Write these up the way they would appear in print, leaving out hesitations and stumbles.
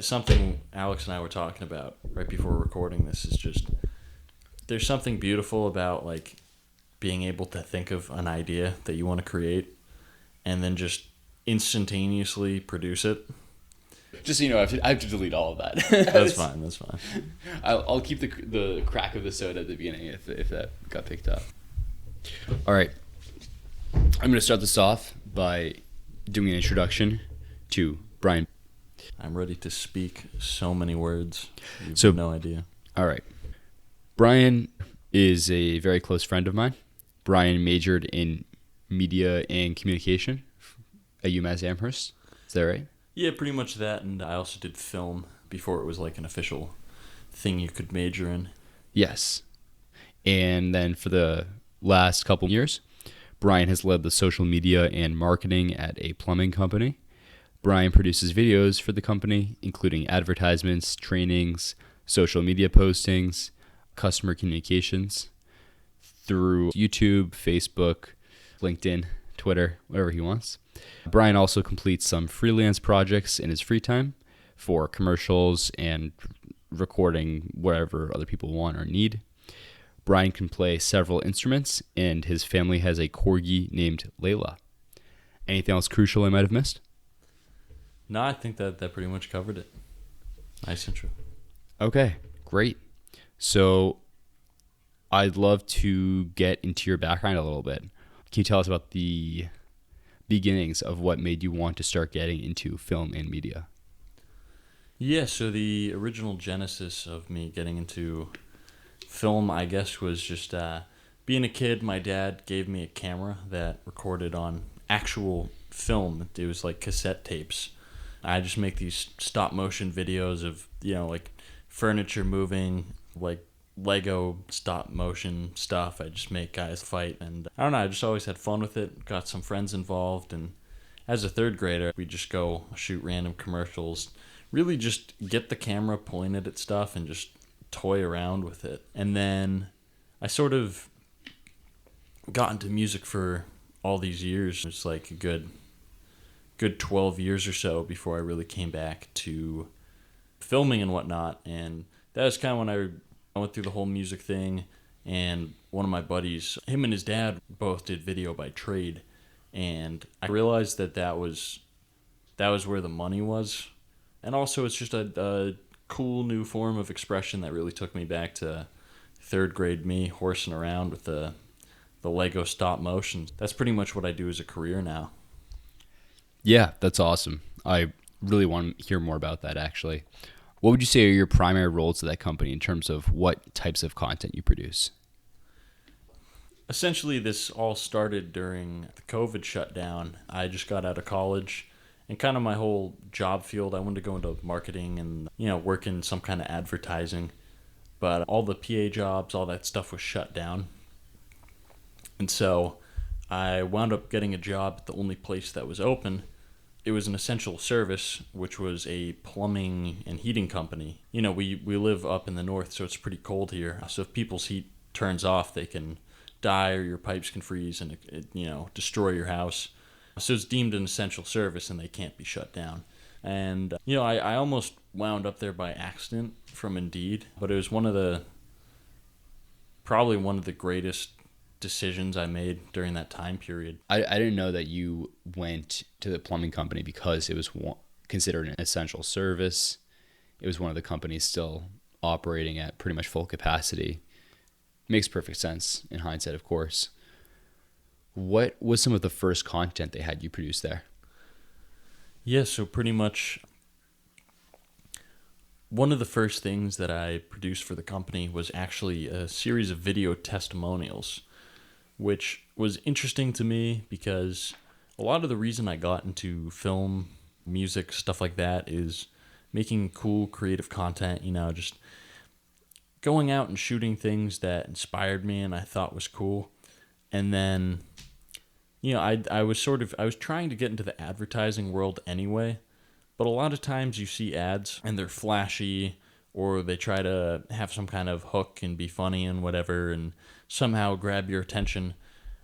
Something Alex and I were talking about right before recording this is just there's something beautiful about like being able to think of an idea that you want to create and then just instantaneously produce it. Just so you know, I have to delete all of that. That's fine. That's fine. I'll keep the crack of the soda at the beginning if that got picked up. All right. I'm going to start this off by doing an introduction to Brian. I'm ready to speak so many words. You So- have no idea. All right. Brian is a very close friend of mine. Brian majored in media and communication at UMass Amherst. Is that right? Yeah, pretty much that. And I also did film before it was like an official thing you could major in. Yes. And then for the last couple years, Brian has led the social media and marketing at a plumbing company. Brian produces videos for the company, including advertisements, trainings, social media postings, customer communications through YouTube, Facebook, LinkedIn, Twitter, whatever he wants. Brian also completes some freelance projects in his free time for commercials and recording whatever other people want or need. Brian can play several instruments, and his family has a corgi named Layla. Anything else crucial I might have missed? No, I think that pretty much covered it. Nice intro. Okay, great. So I'd love to get into your background a little bit. Can you tell us about the beginnings of what made you want to start getting into film and media? Yeah, so the original genesis of me getting into film, I guess, was just being a kid. My dad gave me a camera that recorded on actual film. It was like cassette tapes. I just make these stop motion videos of, like furniture moving, like Lego stop motion stuff. I just make guys fight, and I don't know, I just always had fun with it. Got some friends involved, and as a third grader, we just go shoot random commercials. Really just get the camera pointed at stuff and just toy around with it. And then I sort of got into music for all these years. It's like a good 12 years or so before I really came back to filming and whatnot. And that was kind of when I went through the whole music thing. And one of my buddies, him and his dad both did video by trade. And I realized that was where the money was. And also it's just a cool new form of expression that really took me back to third grade me horsing around with the Lego stop motion. That's pretty much what I do as a career now. Yeah, that's awesome. I really want to hear more about that, actually. What would you say are your primary roles at that company in terms of what types of content you produce? Essentially, this all started during the COVID shutdown. I just got out of college, and kind of my whole job field, I wanted to go into marketing and, work in some kind of advertising. But all the PA jobs, all that stuff was shut down. And so I wound up getting a job at the only place that was open. It was an essential service, which was a plumbing and heating company. We live up in the north, so it's pretty cold here. So if people's heat turns off, they can die or your pipes can freeze and it destroy your house. So it's deemed an essential service and they can't be shut down. And I almost wound up there by accident from Indeed, but it was probably one of the greatest decisions I made during that time period. I didn't know that you went to the plumbing company because it was considered an essential service. It was one of the companies still operating at pretty much full capacity. Makes perfect sense in hindsight, of course. What was some of the first content they had you produce there? Yeah, so pretty much one of the first things that I produced for the company was actually a series of video testimonials, which was interesting to me because a lot of the reason I got into film, music, stuff like that is making cool, creative content, just going out and shooting things that inspired me and I thought was cool. And then, I was trying to get into the advertising world anyway, but a lot of times you see ads and they're flashy or they try to have some kind of hook and be funny and whatever and somehow grab your attention.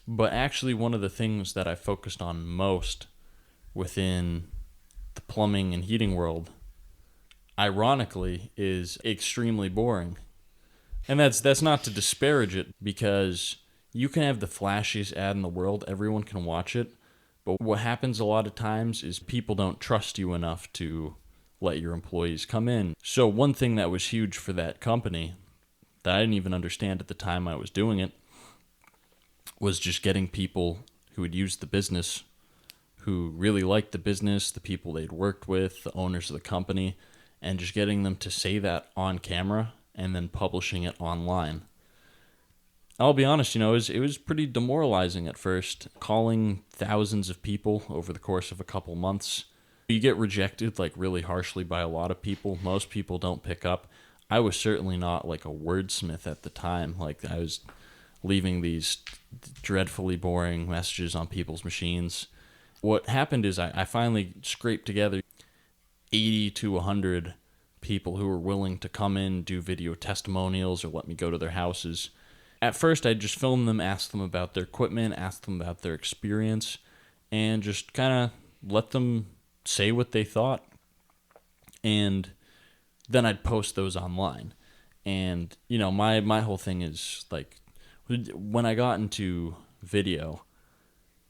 But actually one of the things that I focused on most within the plumbing and heating world ironically, is extremely boring. And that's not to disparage it, because you can have the flashiest ad in the world, everyone can watch it, but what happens a lot of times is people don't trust you enough to let your employees come in. So one thing that was huge for that company that I didn't even understand at the time I was doing it was just getting people who would use the business, who really liked the business, the people they'd worked with, the owners of the company, and just getting them to say that on camera and then publishing it online. I'll be honest, it was pretty demoralizing at first, calling thousands of people over the course of a couple months. You get rejected like really harshly by a lot of people. Most people don't pick up. I was certainly not like a wordsmith at the time. Like, I was leaving these dreadfully boring messages on people's machines. What happened is I finally scraped together 80 to 100 people who were willing to come in, do video testimonials, or let me go to their houses. At first, I'd just film them, ask them about their equipment, ask them about their experience, and just kind of let them say what they thought. And then I'd post those online. And, my whole thing is, like, when I got into video,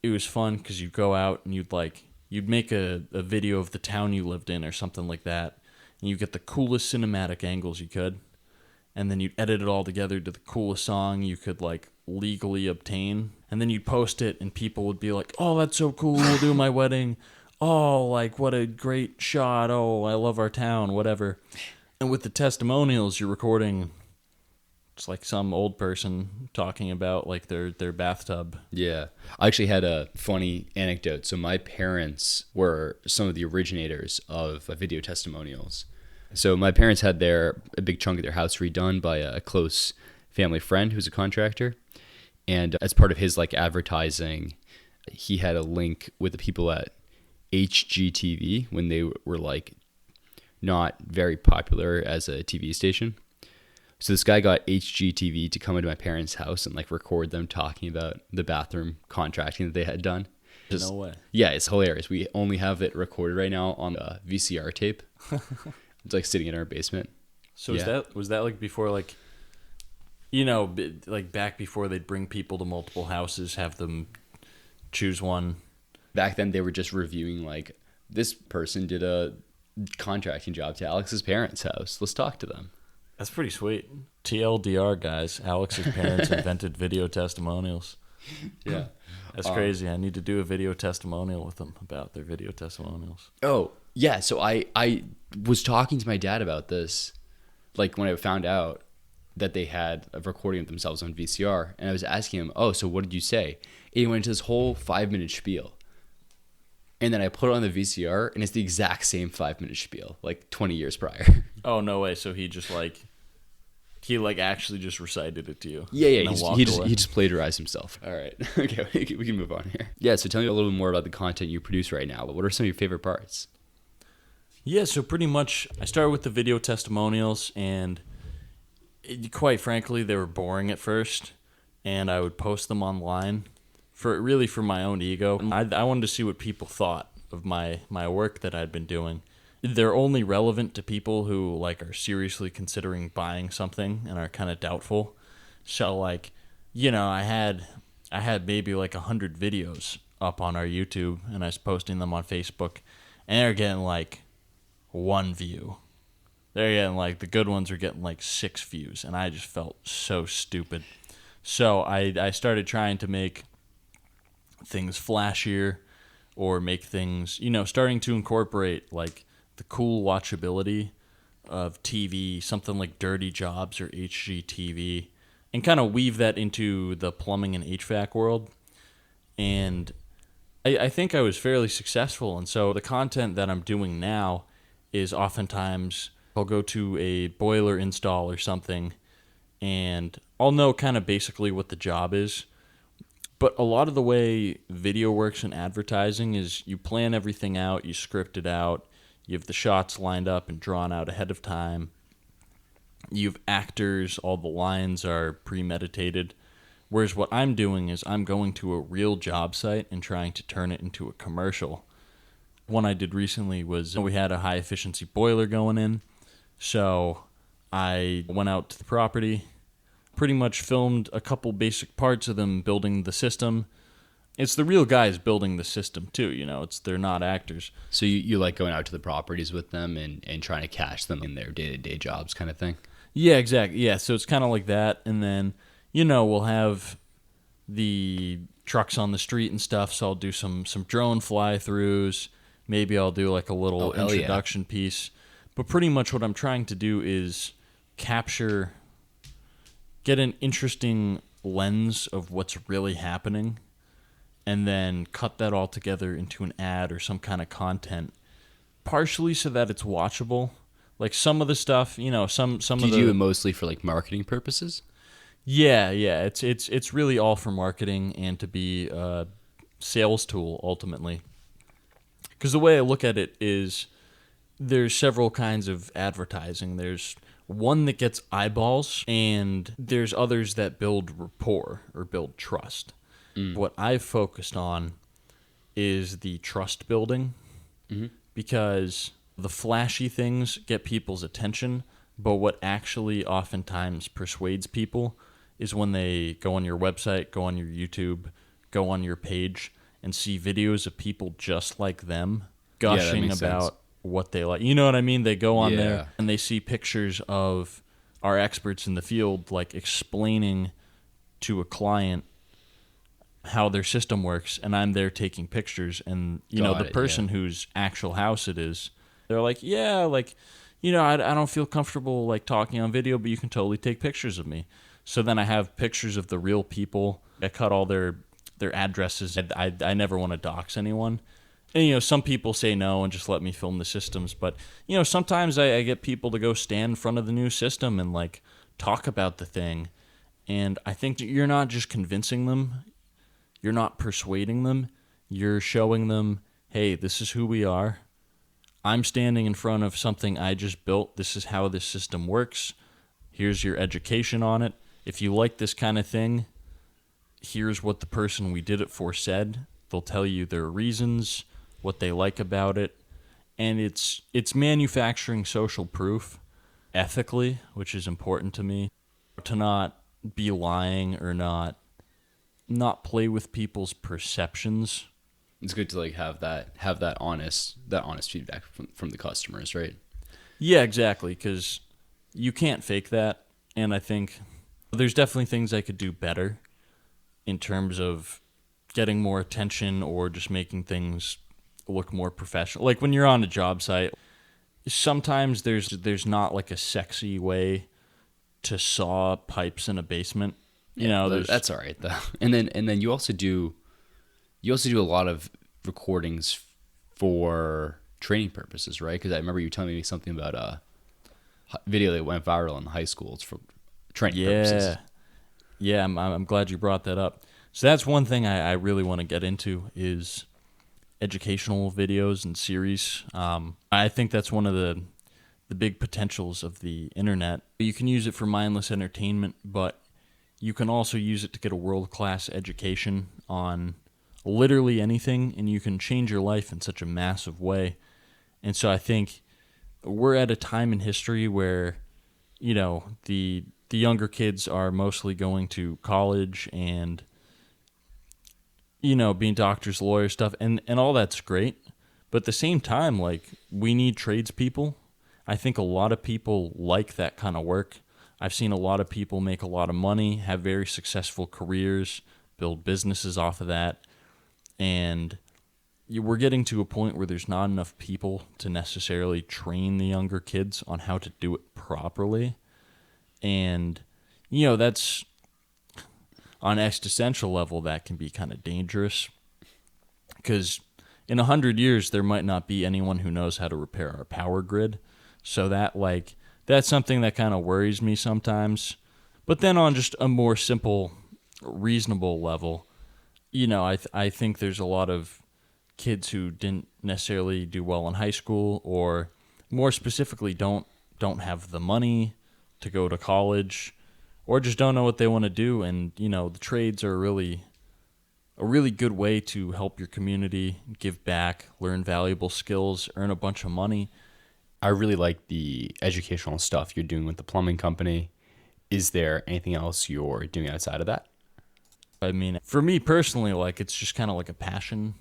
it was fun because you'd go out and you'd make a video of the town you lived in or something like that, and you get the coolest cinematic angles you could, and then you'd edit it all together to the coolest song you could like legally obtain, and then you'd post it and people would be like, oh, that's so cool, we'll do my wedding, oh, like what a great shot, oh, I love our town, whatever. And with the testimonials, you're recording it's like some old person talking about like their bathtub. Yeah. I actually had a funny anecdote. So my parents were some of the originators of video testimonials. So my parents had a big chunk of their house redone by a close family friend who's a contractor. And as part of his like advertising, he had a link with the people at HGTV when they were like not very popular as a TV station. So this guy got HGTV to come into my parents' house and like record them talking about the bathroom contracting that they had done. No way. Yeah, it's hilarious. We only have it recorded right now on a VCR tape. It's like sitting in our basement. So was that like before, like, like back before they'd bring people to multiple houses, have them choose one? Back then they were just reviewing like, this person did a contracting job to Alex's parents' house. Let's talk to them. That's pretty sweet. TLDR, guys. Alex's parents invented video testimonials. Yeah. That's crazy. I need to do a video testimonial with them about their video testimonials. Oh, yeah. So I was talking to my dad about this, like when I found out that they had a recording of themselves on VCR, and I was asking him, oh, so what did you say? And he went into this whole 5-minute spiel. And then I put it on the VCR, and it's the exact same 5-minute spiel, like 20 years prior. Oh, no way. So he just like, actually just recited it to you. Yeah. He just plagiarized himself. All right. Okay, we can move on here. Yeah, so tell me a little bit more about the content you produce right now. What are some of your favorite parts? Yeah, so pretty much I started with the video testimonials, and quite frankly, they were boring at first, and I would post them online for my own ego. I wanted to see what people thought of my work that I'd been doing. They're only relevant to people who like are seriously considering buying something and are kind of doubtful. So like, I had maybe like 100 videos up on our YouTube, and I was posting them on Facebook, and they're getting like 1 view. They're getting like, the good ones are getting like 6 views, and I just felt so stupid. So I started trying to make things flashier, or make things, starting to incorporate like the cool watchability of TV, something like Dirty Jobs or HGTV, and kind of weave that into the plumbing and HVAC world. And I think I was fairly successful. And so the content that I'm doing now is oftentimes I'll go to a boiler install or something, and I'll know kind of basically what the job is. But a lot of the way video works in advertising is you plan everything out, you script it out, you have the shots lined up and drawn out ahead of time. You have actors, all the lines are premeditated. Whereas what I'm doing is I'm going to a real job site and trying to turn it into a commercial. One I did recently was we had a high efficiency boiler going in, So I went out to the property, pretty much filmed a couple basic parts of them building the system. It's the real guys building the system too, they're not actors. So you like going out to the properties with them and trying to catch them in their day-to-day jobs kind of thing? Yeah, exactly. Yeah, so it's kind of like that. And then, we'll have the trucks on the street and stuff, so I'll do some drone fly-throughs. Maybe I'll do like a little introduction piece. But pretty much what I'm trying to do is get an interesting lens of what's really happening, and then cut that all together into an ad or some kind of content, partially so that it's watchable. Like some of the stuff, some of the... Do you do it mostly for like marketing purposes? Yeah. It's really all for marketing and to be a sales tool ultimately. Because the way I look at it is there's several kinds of advertising. There's one that gets eyeballs, and there's others that build rapport or build trust. What I've focused on is the trust building, because the flashy things get people's attention, but what actually oftentimes persuades people is when they go on your website, go on your YouTube, go on your page, and see videos of people just like them gushing about what they like. You know what I mean? They go on there and they see pictures of our experts in the field, like explaining to a client how their system works, and I'm there taking pictures, and the person whose actual house it is, they're like, I don't feel comfortable like talking on video, but you can totally take pictures of me. So then I have pictures of the real people. I cut all their addresses. I never want to dox anyone. And some people say no and just let me film the systems, but sometimes I get people to go stand in front of the new system and like talk about the thing, and I think you're not just convincing them. You're not persuading them. You're showing them, hey, this is who we are. I'm standing in front of something I just built. This is how this system works. Here's your education on it. If you like this kind of thing, here's what the person we did it for said. They'll tell you their reasons, what they like about it. And it's manufacturing social proof ethically, which is important to me. To not be lying or not play with people's perceptions. It's good to like have that honest feedback from the customers, right? Yeah, exactly, because you can't fake that, and I think there's definitely things I could do better in terms of getting more attention or just making things look more professional. Like when you're on a job site, sometimes there's not like a sexy way to saw pipes in a basement. That's all right though. And then you also do a lot of recordings for training purposes, right? Because I remember you telling me something about a video that went viral in high school. It's for training purposes. Yeah. I'm glad you brought that up. So that's one thing I really want to get into is educational videos and series. I think that's one of the big potentials of the internet. You can use it for mindless entertainment, but you can also use it to get a world-class education on literally anything, and you can change your life in such a massive way. And so I think we're at a time in history where, the younger kids are mostly going to college and, being doctors, lawyers, stuff, and all that's great. But at the same time, like, we need tradespeople. I think a lot of people like that kind of work. I've seen a lot of people make a lot of money, have very successful careers, build businesses off of that. And we're getting to a point where there's not enough people to necessarily train the younger kids on how to do it properly. And, that's on an existential level, that can be kind of dangerous. Because in 100 years, there might not be anyone who knows how to repair our power grid. So that's something that kind of worries me sometimes. But then on just a more simple, reasonable level, I think there's a lot of kids who didn't necessarily do well in high school, or more specifically don't have the money to go to college, or just don't know what they want to do. And, the trades are a really good way to help your community, give back, learn valuable skills, earn a bunch of money. I really like the educational stuff you're doing with the plumbing company. Is there anything else you're doing outside of that? I mean, for me personally, like it's just kind of like a passion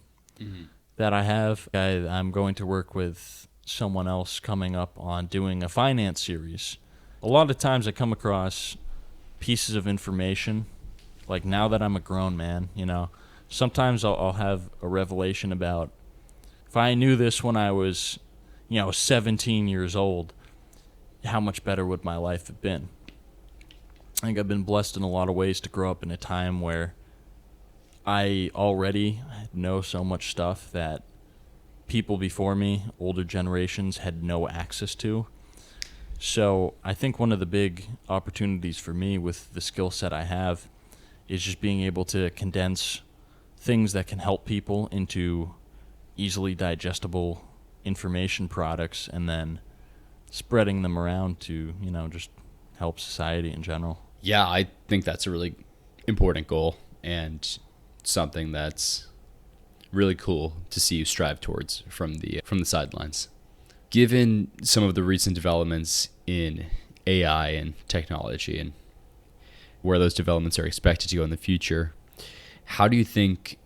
that I have. I'm going to work with someone else coming up on doing a finance series. A lot of times I come across pieces of information, like now that I'm a grown man, sometimes I'll have a revelation about if I knew this when I was, 17 years old, how much better would my life have been? I think I've been blessed in a lot of ways to grow up in a time where I already know so much stuff that people before me, older generations, had no access to. So I think one of the big opportunities for me with the skill set I have is just being able to condense things that can help people into easily digestible information products and then spreading them around to, just help society in general. Yeah, I think that's a really important goal and something that's really cool to see you strive towards from the sidelines. Given some of the recent developments in AI and technology and where those developments are expected to go in the future, how do you think,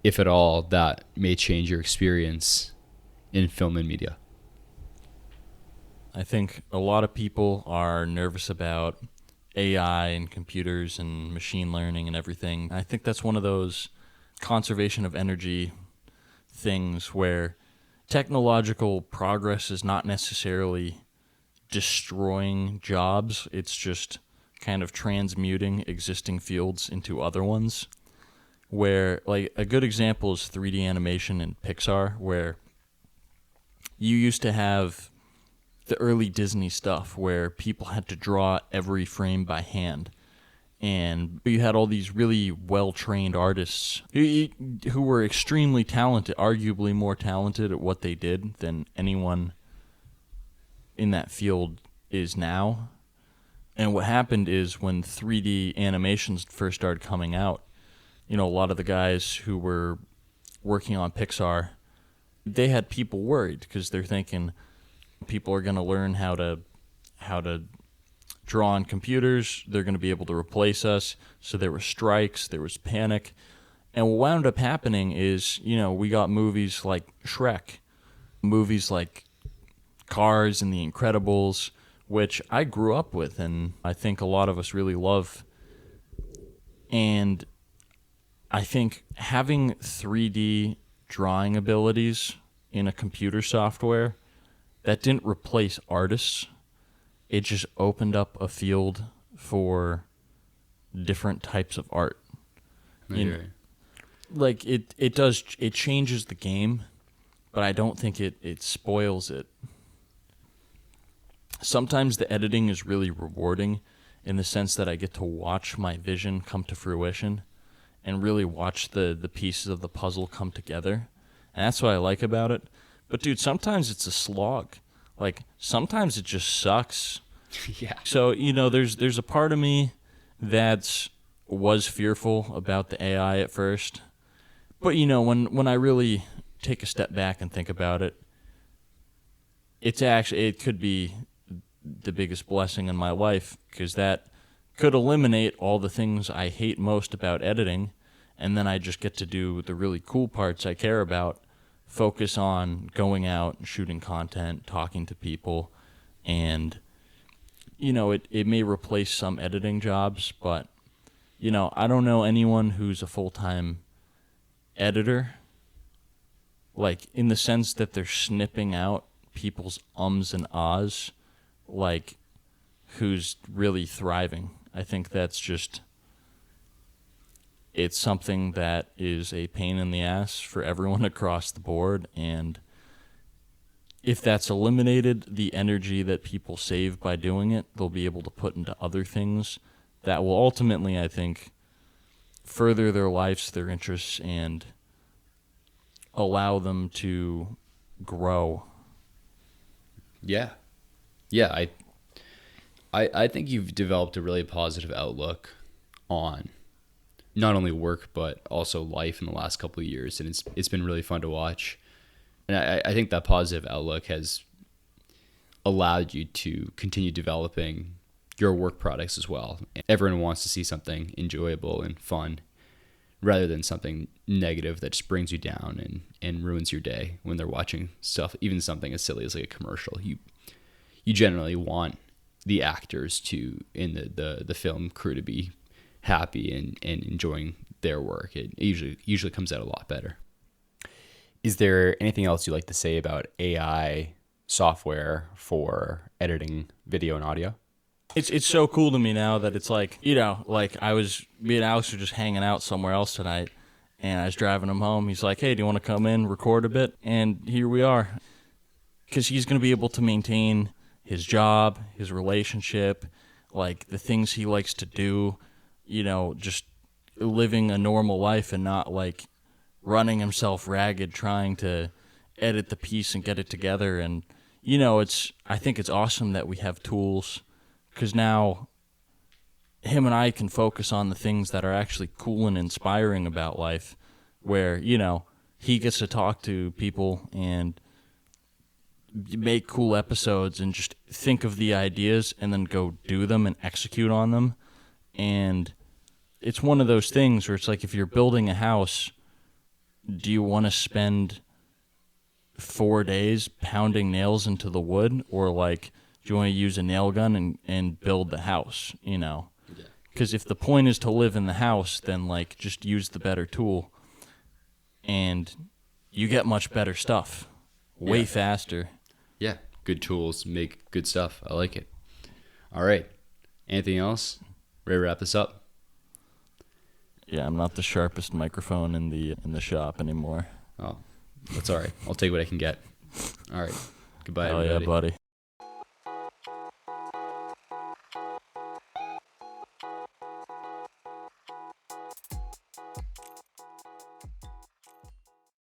if at all, that may change your experience in film and media? I think a lot of people are nervous about AI and computers and machine learning and everything. I think that's one of those conservation of energy things where technological progress is not necessarily destroying jobs. It's just kind of transmuting existing fields into other ones. Where, like, a good example is 3D animation in Pixar, where you used to have the early Disney stuff where people had to draw every frame by hand. And you had all these really well-trained artists who were extremely talented, arguably more talented at what they did than anyone in that field is now. And what happened is when 3D animations first started coming out, a lot of the guys who were working on Pixar, they had people worried because they're thinking people are going to learn how to draw on computers. They're going to be able to replace us. So there were strikes, there was panic. And what wound up happening is, we got movies like Shrek, movies like Cars and The Incredibles, which I grew up with and I think a lot of us really love. And I think having 3D drawing abilities in a computer software, that didn't replace artists. It just opened up a field for different types of art. Like it changes the game, but I don't think it spoils it. Sometimes the editing is really rewarding in the sense that I get to watch my vision come to fruition and really watch the pieces of the puzzle come together. And that's what I like about it. But dude, sometimes it's a slog. Like sometimes it just sucks. Yeah. So, there's a part of me that was fearful about the AI at first. But when I really take a step back and think about it, it could be the biggest blessing in my life because that could eliminate all the things I hate most about editing, and then I just get to do the really cool parts I care about, focus on going out and shooting content, talking to people, and it may replace some editing jobs, but I don't know anyone who's a full-time editor, like in the sense that they're snipping out people's ums and ahs, like who's really thriving. I think that's just, it's something that is a pain in the ass for everyone across the board, and if that's eliminated, the energy that people save by doing it, they'll be able to put into other things that will ultimately, I think, further their lives, their interests, and allow them to grow. Yeah. I think you've developed a really positive outlook on not only work but also life in the last couple of years, and it's been really fun to watch. And I think that positive outlook has allowed you to continue developing your work products as well. Everyone wants to see something enjoyable and fun rather than something negative that just brings you down and ruins your day when they're watching stuff, even something as silly as like a commercial. You generally want the actors to, in the film crew, to be happy and enjoying their work. It usually comes out a lot better. Is there anything else you'd like to say about AI software for editing video and audio? It's so cool to me now that it's like, me and Alex were just hanging out somewhere else tonight, and I was driving him home. He's like, hey, do you want to come in, record a bit? And here we are. Because he's going to be able to maintain his job, his relationship, like the things he likes to do, just living a normal life and not like running himself ragged trying to edit the piece and get it together. And, I think it's awesome that we have tools, because now him and I can focus on the things that are actually cool and inspiring about life, where, he gets to talk to people and make cool episodes and just think of the ideas and then go do them and execute on them. And it's one of those things where it's like, if you're building a house, do you want to spend 4 days pounding nails into the wood, or like, do you want to use a nail gun and build the house, Because if the point is to live in the house, then like just use the better tool and you get much better stuff way faster. Yeah, good tools make good stuff. I like it. All right. Anything else? Ready to wrap this up? Yeah, I'm not the sharpest microphone in the shop anymore. Oh, that's all right. I'll take what I can get. All right. Goodbye, everybody. Oh yeah, buddy.